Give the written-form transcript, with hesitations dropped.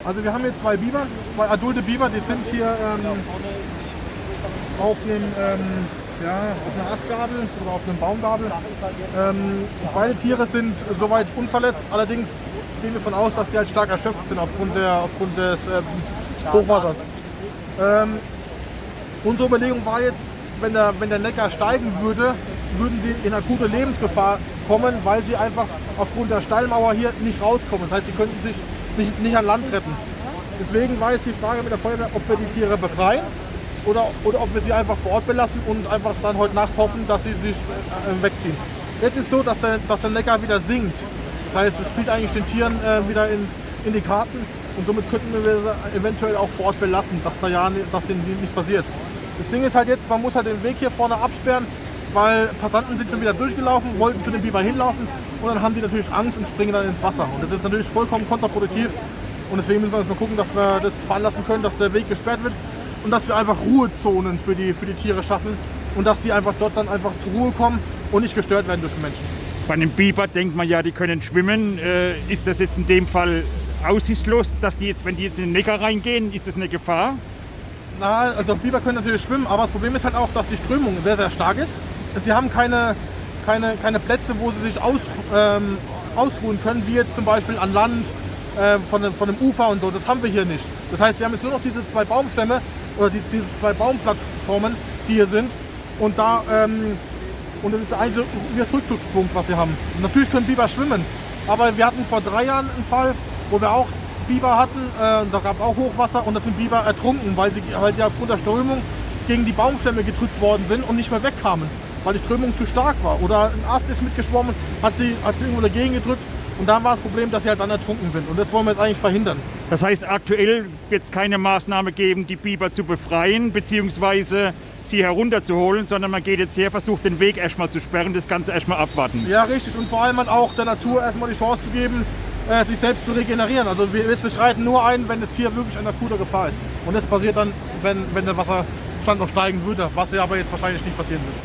Also wir haben hier zwei Biber, zwei adulte Biber, die sind hier auf einer Astgabel oder auf einem Baumgabel. Beide Tiere sind soweit unverletzt, allerdings gehen wir davon aus, dass sie halt stark erschöpft sind aufgrund des Hochwassers. Unsere Überlegung war jetzt, wenn der Neckar steigen würde, würden sie in akute Lebensgefahr kommen, weil sie einfach aufgrund der Steilmauer hier nicht rauskommen. Das heißt, sie könnten sich nicht an Land retten. Deswegen war jetzt die Frage mit der Feuerwehr, ob wir die Tiere befreien oder ob wir sie einfach vor Ort belassen und einfach dann heute Nacht hoffen, dass sie sich wegziehen. Jetzt ist es so, dass der Neckar wieder sinkt. Das heißt, es spielt eigentlich den Tieren wieder in die Karten und somit könnten wir sie eventuell auch vor Ort belassen, dass denen nichts passiert. Das Ding ist halt jetzt, man muss halt den Weg hier vorne absperren, weil Passanten sind schon wieder durchgelaufen, wollten zu den Biber hinlaufen und dann haben die natürlich Angst und springen dann ins Wasser. Und das ist natürlich vollkommen kontraproduktiv und deswegen müssen wir uns mal gucken, dass wir das veranlassen können, dass der Weg gesperrt wird und dass wir einfach Ruhezonen für die Tiere schaffen und dass sie einfach dort dann einfach zur Ruhe kommen und nicht gestört werden durch den Menschen. Bei einem Biber denkt man ja, die können schwimmen. Ist das jetzt in dem Fall aussichtslos, dass wenn die jetzt in den Neckar reingehen, ist das eine Gefahr? Na, also Biber können natürlich schwimmen, aber das Problem ist halt auch, dass die Strömung sehr, sehr stark ist. Sie haben keine Plätze, wo sie sich ausruhen können, wie jetzt zum Beispiel an Land, von dem Ufer und so. Das haben wir hier nicht. Das heißt, wir haben jetzt nur noch diese zwei Baumstämme oder diese zwei Baumplattformen, die hier sind. Und das ist der einzige Rückzugspunkt, was wir haben. Und natürlich können Biber schwimmen, aber wir hatten vor 3 Jahren einen Fall, wo wir auch Biber hatten, da gab es auch Hochwasser und da sind Biber ertrunken, weil sie aufgrund der Strömung gegen die Baumstämme gedrückt worden sind und nicht mehr wegkamen, weil die Strömung zu stark war. Oder ein Ast ist mitgeschwommen, hat sie irgendwo dagegen gedrückt und dann war das Problem, dass sie halt dann ertrunken sind. Und das wollen wir jetzt eigentlich verhindern. Das heißt, aktuell wird es keine Maßnahme geben, die Biber zu befreien bzw. sie herunterzuholen, sondern man geht jetzt her, versucht den Weg erstmal zu sperren, das Ganze erstmal abwarten. Ja, richtig. Und vor allem halt auch der Natur erstmal die Chance zu geben, sich selbst zu regenerieren. Also wir beschreiten nur ein, wenn das Tier wirklich in akuter Gefahr ist. Und das passiert dann, wenn der Wasserstand noch steigen würde, was ja aber jetzt wahrscheinlich nicht passieren wird.